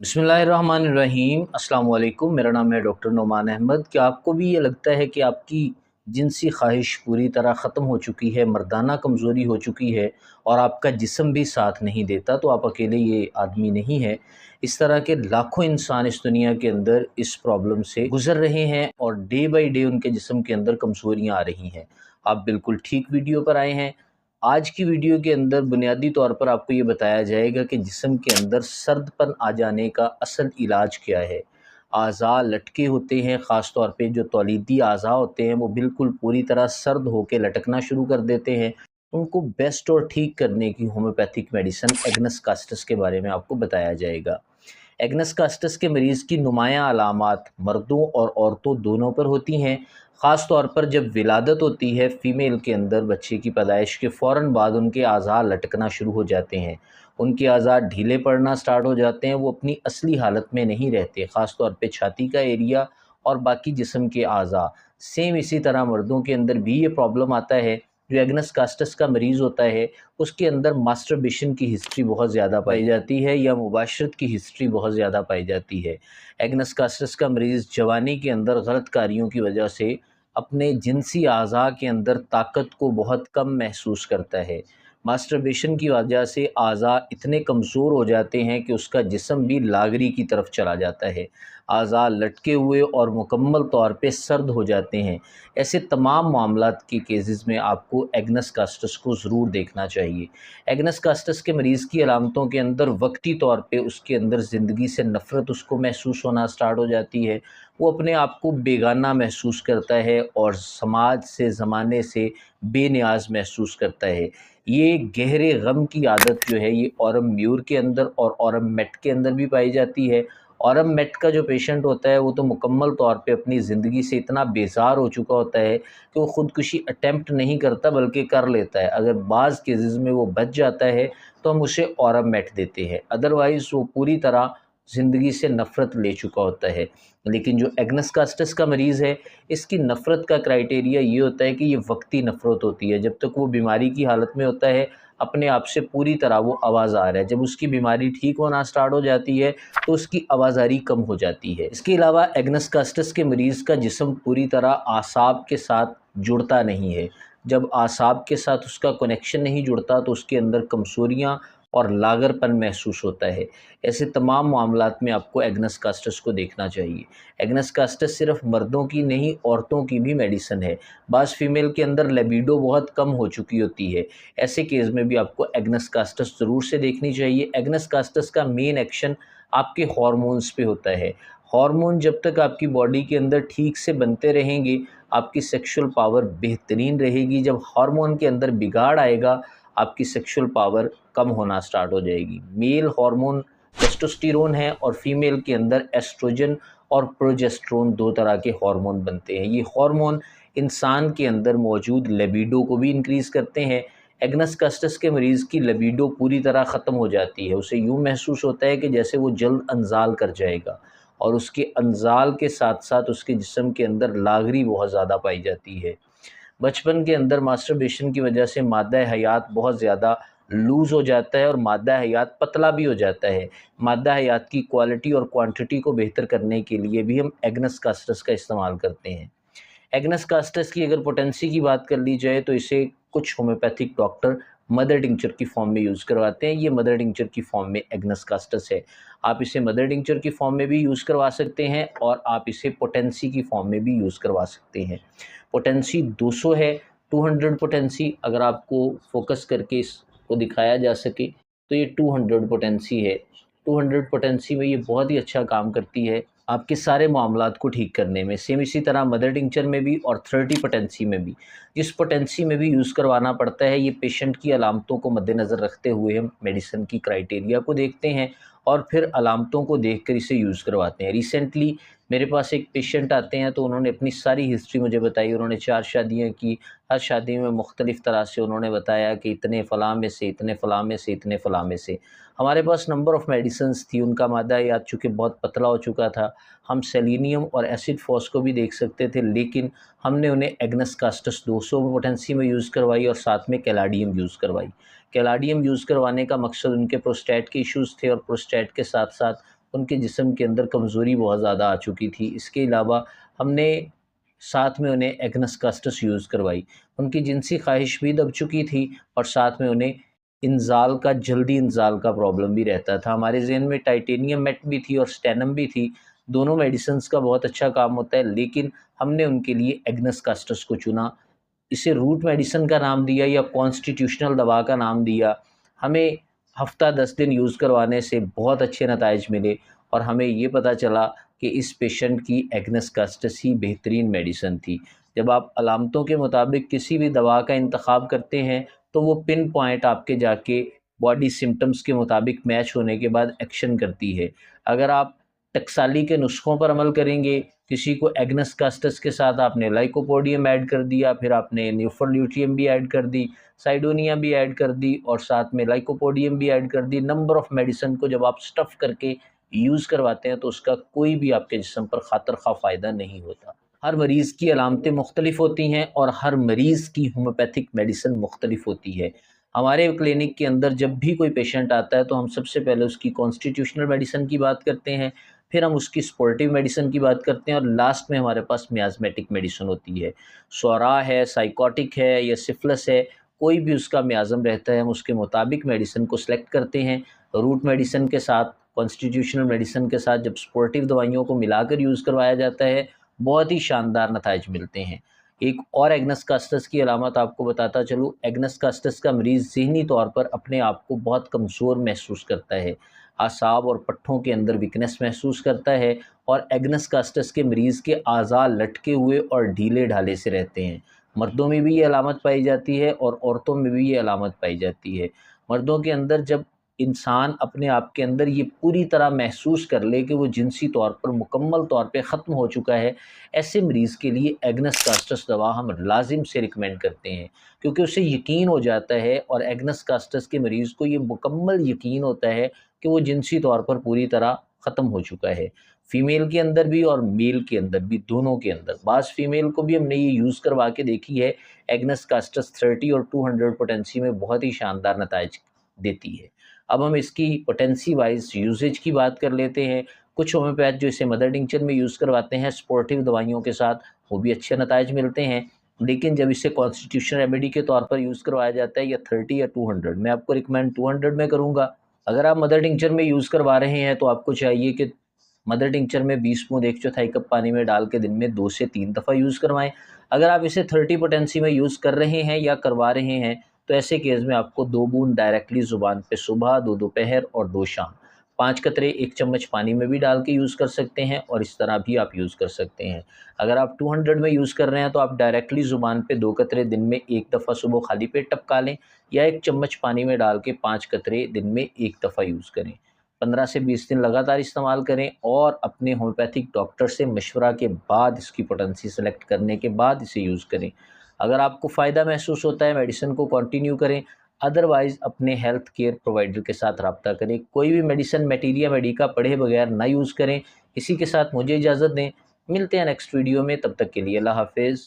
बिस्मिल्लाहिर्रहमानिर्रहीम। अस्सलाम वालेकुम। मेरा नाम है डॉक्टर नोमान अहमद। क्या आपको भी ये लगता है कि आपकी जिनसी ख्वाहिश पूरी तरह ख़त्म हो चुकी है, मर्दाना कमज़ोरी हो चुकी है और आपका जिस्म भी साथ नहीं देता, तो आप अकेले ये आदमी नहीं है। इस तरह के लाखों इंसान इस दुनिया के अंदर इस प्रॉब्लम से गुज़र रहे हैं और डे बाई डे उनके जिस्म के अंदर कमज़ोरियाँ आ रही हैं। आप बिल्कुल ठीक वीडियो पर आए हैं। आज की वीडियो के अंदर बुनियादी तौर पर आपको ये बताया जाएगा कि जिस्म के अंदर सर्दपन आ जाने का असल इलाज क्या है। आज़ा लटके होते हैं, ख़ास तौर पे जो तौलीदी आज़ा होते हैं वो बिल्कुल पूरी तरह सर्द होकर लटकना शुरू कर देते हैं। उनको बेस्ट और ठीक करने की होम्योपैथिक मेडिसिन एग्नस कास्टस के बारे में आपको बताया जाएगा। एग्नस कास्टस के मरीज़ की नुमायाँ अलामात मर्दों और औरतों दोनों पर होती हैं। ख़ास तौर पर जब विलादत होती है फ़ीमेल के अंदर, बच्चे की पैदाइश के फ़ौरन बाद उनके अज़ा लटकना शुरू हो जाते हैं, उनके अज़ा ढीले पड़ना स्टार्ट हो जाते हैं, वो अपनी असली हालत में नहीं रहते। ख़ास तौर पे छाती का एरिया और बाकी जिस्म के अज़ा। सेम इसी तरह मर्दों के अंदर भी ये प्रॉब्लम आता है। जो एग्नस कास्टस का मरीज़ होता है उसके अंदर मास्टरबेशन की हिस्ट्री बहुत ज़्यादा पाई जाती है या मुबाशरत की हिस्ट्री बहुत ज़्यादा पाई जाती है। एग्नस कास्टस का मरीज़ जवानी के अंदर गलत कार्यों की वजह से अपने जिनसी अज़ा के अंदर ताकत को बहुत कम महसूस करता है। मास्टरबेशन की वजह से अज़ा इतने कमज़ोर हो जाते हैं कि उसका जिस्म भी लागरी की तरफ चला जाता है। अज़ा लटके हुए और मुकम्मल तौर पे सर्द हो जाते हैं। ऐसे तमाम मामलात के केसेस में आपको एग्नस कास्टस को ज़रूर देखना चाहिए। एग्नस कास्टस के मरीज़ की अलामतों के अंदर वक्ती तौर पे उसके अंदर ज़िंदगी से नफ़रत उसको महसूस होना स्टार्ट हो जाती है। वो अपने आप को बेगाना महसूस करता है और समाज से, ज़माने से बेनियाज़ महसूस करता है। ये गहरे गम की आदत जो है ये ऑरम म्यूर के अंदर और ऑरम मेट के अंदर भी पाई जाती है। ऑरम मेट का जो पेशेंट होता है वो तो मुकम्मल तौर पे अपनी ज़िंदगी से इतना बेज़ार हो चुका होता है कि वो ख़ुदकुशी अटेम्प्ट नहीं करता बल्कि कर लेता है। अगर बाज़ केसेस में वो बच जाता है तो हम उसे ऑरम मेट देते हैं, अदरवाइज़ वो पूरी तरह ज़िंदगी से नफ़रत ले चुका होता है। लेकिन जो एग्नस कास्टस का मरीज़ है इसकी नफ़रत का क्राइटेरिया ये होता है कि ये वक्ती नफ़रत होती है। जब तक वो बीमारी की हालत में होता है अपने आप से पूरी तरह वो आवाज़ आ रहा है। जब उसकी बीमारी ठीक होना स्टार्ट हो जाती है तो उसकी आवाज़ारी कम हो जाती है। इसके अलावा एग्नस कास्टस के मरीज़ का जिस्म पूरी तरह आसाब के साथ जुड़ता नहीं है। जब आसाब के साथ उसका कनेक्शन नहीं जुड़ता तो उसके अंदर कमज़ोरियाँ और लागरपन महसूस होता है। ऐसे तमाम मामलात में आपको एग्नस कास्टस को देखना चाहिए। एग्नस कास्टस सिर्फ मर्दों की नहीं, औरतों की भी मेडिसिन है। बाज़ फ़ीमेल के अंदर लिबिडो बहुत कम हो चुकी होती है, ऐसे केस में भी आपको एग्नस कास्टस ज़रूर से देखनी चाहिए। एग्नस कास्टस का मेन एक्शन आपके हार्मोन्स पे होता है। हार्मोन जब तक आपकी बॉडी के अंदर ठीक से बनते रहेंगे, आपकी सेक्सुअल पावर बेहतरीन रहेगी। जब हार्मोन के अंदर बिगाड़ आएगा, आपकी सेक्सुअल पावर कम होना स्टार्ट हो जाएगी। मेल हार्मोन टेस्टोस्टेरोन है और फीमेल के अंदर एस्ट्रोजन और प्रोजेस्टेरोन दो तरह के हार्मोन बनते हैं। ये हार्मोन इंसान के अंदर मौजूद लिबिडो को भी इंक्रीज़ करते हैं। एग्नस कास्टस के मरीज़ की लिबिडो पूरी तरह ख़त्म हो जाती है। उसे यूँ महसूस होता है कि जैसे वो जल्द अंजाल कर जाएगा और उसके अंजाल के साथ साथ उसके जिस्म के अंदर लागरी बहुत ज़्यादा पाई जाती है। बचपन के अंदर मास्टरबेशन की वजह से मादा हयात बहुत ज़्यादा लूज़ हो जाता है और मादा हयात पतला भी हो जाता है। मादा हयात की क्वालिटी और क्वांटिटी को बेहतर करने के लिए भी हम एग्नस कास्टस का इस्तेमाल करते हैं। एग्नस कास्टस की अगर पोटेंसी की बात कर ली जाए तो इसे कुछ होम्योपैथिक डॉक्टर मदर टिंचर की फॉर्म में यूज़ करवाते हैं। ये मदर टिंचर की फॉर्म में एग्नस कास्टस है। आप इसे मदर टिंचर की फॉर्म में भी यूज़ करवा सकते हैं और आप इसे पोटेंसी की फॉर्म में भी यूज़ करवा सकते हैं। पोटेंसी 200 है, 200 पोटेंसी अगर आपको फोकस करके इसको दिखाया जा सके तो ये 200 पोटेंसी है। 200 पोटेंसी में ये बहुत ही अच्छा काम करती है आपके सारे मामलात को ठीक करने में। सेम इसी तरह मदर टिंचर में भी और 30 पोटेंसी में भी। जिस पोटेंसी में भी यूज़ करवाना पड़ता है, ये पेशेंट की अलामतों को मद्देनज़र रखते हुए हम मेडिसिन की क्राइटेरिया को देखते हैं और फिर अलामतों को देखकर इसे यूज़ करवाते हैं। रिसेंटली मेरे पास एक पेशेंट आते हैं तो उन्होंने अपनी सारी हिस्ट्री मुझे बताई। उन्होंने 4 शादियाँ की, हर शादी में मुख्तलिफ़ तरह से उन्होंने बताया कि इतने फ़लाँ में से, इतने फ़लाँ में से, इतने फ़लाँ में से। हमारे पास नंबर ऑफ़ मेडिसिन्स थी, उनका मादा हयात चूँकि बहुत पतला हो चुका था, हम सेलेनियम और एसिड फॉस को भी देख सकते थे, लेकिन हमने उन्हें एग्नस कास्टस 200 पोटेंसी में यूज़ करवाई और साथ में कैलाडियम यूज़ करवाई। कैलाडियम यूज़ करवाने का मकसद उनके प्रोस्टेट के इश्यूज़ थे और प्रोस्टेट के साथ साथ ان کے جسم کے اندر کمزوری بہت زیادہ آ چکی تھی۔ اس کے علاوہ ہم نے ساتھ میں انہیں ایگنس کاسٹس یوز کروائی، ان کی جنسی خواہش بھی دب چکی تھی اور ساتھ میں انہیں جلدی انزال کا پرابلم بھی رہتا تھا۔ ہمارے ذہن میں ٹائٹینیم میٹ بھی تھی اور سٹینم بھی تھی، دونوں میڈیسنز کا بہت اچھا کام ہوتا ہے، لیکن ہم نے ان کے لیے ایگنس کاسٹس کو چنا، اسے روٹ میڈیسن کا نام دیا یا کانسٹیٹیوشنل دوا کا نام دیا۔ ہمیں ہفتہ 10 دن یوز کروانے سے بہت اچھے نتائج ملے اور ہمیں یہ پتہ چلا کہ اس پیشنٹ کی ایگنس کاسٹس ہی بہترین میڈیسن تھی۔ جب آپ علامتوں کے مطابق کسی بھی دوا کا انتخاب کرتے ہیں تو وہ پن پوائنٹ آپ کے جا کے باڈی سمٹمز کے مطابق میچ ہونے کے بعد ایکشن کرتی ہے۔ اگر آپ ٹکسالی کے نسخوں پر عمل کریں گے، کسی کو ایگنس کاسٹس کے ساتھ آپ نے لائکوپوڈیم ایڈ کر دیا، پھر آپ نے نیوفرلیوٹیم بھی ایڈ کر دی، سائڈونیا بھی ایڈ کر دی اور ساتھ میں لائکوپوڈیم بھی ایڈ کر دی، نمبر آف میڈیسن کو جب آپ سٹف کر کے یوز کرواتے ہیں تو اس کا کوئی بھی آپ کے جسم پر خاطر خواہ فائدہ نہیں ہوتا۔ ہر مریض کی علامتیں مختلف ہوتی ہیں اور ہر مریض کی ہومیوپیتھک میڈیسن مختلف ہوتی ہے۔ ہمارے کلینک کے اندر جب بھی کوئی پیشنٹ آتا ہے تو ہم سب سے پہلے اس کی کانسٹیٹیوشنل میڈیسن کی بات کرتے ہیں، پھر ہم اس کی سپورٹیو میڈیسن کی بات کرتے ہیں اور لاسٹ میں ہمارے پاس میازمیٹک میڈیسن ہوتی ہے۔ سورا ہے، سائیکوٹک ہے یا سفلس ہے، کوئی بھی اس کا میازم رہتا ہے، ہم اس کے مطابق میڈیسن کو سلیکٹ کرتے ہیں۔ روٹ میڈیسن کے ساتھ، کانسٹیٹیوشنل میڈیسن کے ساتھ جب سپورٹیو دوائیوں کو ملا کر یوز کروایا جاتا ہے، بہت ہی شاندار نتائج ملتے ہیں۔ ایک اور ایگنس کاسٹس کی علامت آپ کو بتاتا چلوں، ایگنس کاسٹس کا مریض ذہنی طور پر اپنے آپ کو بہت کمزور محسوس کرتا ہے، اعصاب اور پٹھوں کے اندر ویکنس محسوس کرتا ہے اور ایگنس کاسٹس کے مریض کے اعضاء لٹکے ہوئے اور ڈھیلے ڈھالے سے رہتے ہیں۔ مردوں میں بھی یہ علامت پائی جاتی ہے اور عورتوں میں بھی یہ علامت پائی جاتی ہے۔ مردوں کے اندر جب انسان اپنے آپ کے اندر یہ پوری طرح محسوس کر لے کہ وہ جنسی طور پر مکمل طور پہ ختم ہو چکا ہے، ایسے مریض کے لیے ایگنس کاسٹس دوا ہم لازم سے ریکمینڈ کرتے ہیں، کیونکہ اسے یقین ہو جاتا ہے اور ایگنس کاسٹس کے مریض کو یہ مکمل یقین ہوتا ہے کہ وہ جنسی طور پر پوری طرح ختم ہو چکا ہے۔ فیمیل کے اندر بھی اور میل کے اندر بھی، دونوں کے اندر، بعض فیمیل کو بھی ہم نے یہ یوز کروا کے دیکھی ہے، ایگنس کاسٹس 30 اور 200 پوٹینسی میں بہت ہی شاندار نتائج دیتی ہے۔ اب ہم اس کی پوٹینسی وائز یوزیج کی بات کر لیتے ہیں۔ کچھ ہومیوپیتھ جو اسے مدر ٹنکچر میں یوز کرواتے ہیں سپورٹیو دوائیوں کے ساتھ، وہ بھی اچھے نتائج ملتے ہیں، لیکن جب اسے کانسٹیٹیوشن ریمیڈی کے طور پر یوز کروایا جاتا ہے یا 30 یا 200، میں آپ کو ریکمینڈ 200 میں کروں گا۔ اگر آپ مدر ٹنکچر میں یوز کروا رہے ہیں تو آپ کو چاہیے کہ مدر ٹنکچر میں 20 بوند 1/4 کپ پانی میں ڈال کے دن میں 2 سے 3 دفعہ یوز کروائیں۔ اگر آپ اسے 30 پوٹینسی میں یوز کر رہے ہیں یا کروا رہے ہیں تو ایسے کیس میں آپ کو 2 بوند ڈائریکٹلی زبان پہ صبح، 2 دوپہر اور 2 شام، 5 قطرے 1 چمچ پانی میں بھی ڈال کے یوز کر سکتے ہیں اور اس طرح بھی آپ یوز کر سکتے ہیں۔ اگر آپ 200 میں یوز کر رہے ہیں تو آپ ڈائریکٹلی زبان پہ 2 قطرے دن میں 1 دفعہ صبح خالی پیٹ ٹپکا لیں یا 1 چمچ پانی میں ڈال کے 5 قطرے دن میں 1 دفعہ یوز کریں۔ 15 سے 20 دن لگاتار استعمال کریں اور اپنے ہومیوپیتھک ڈاکٹر سے مشورہ کے بعد اس کی پوٹینسی سلیکٹ کرنے کے بعد اسے یوز کریں۔ اگر آپ کو فائدہ محسوس ہوتا ہے میڈیسن کو کنٹینیو کریں، ادروائز اپنے ہیلتھ کیئر پرووائڈر کے ساتھ رابطہ کریں۔ کوئی بھی میڈیسن میٹیریا میڈیکا پڑھے بغیر نہ یوز کریں۔ اسی کے ساتھ مجھے اجازت دیں، ملتے ہیں نیکسٹ ویڈیو میں، تب تک کے لیے اللہ حافظ۔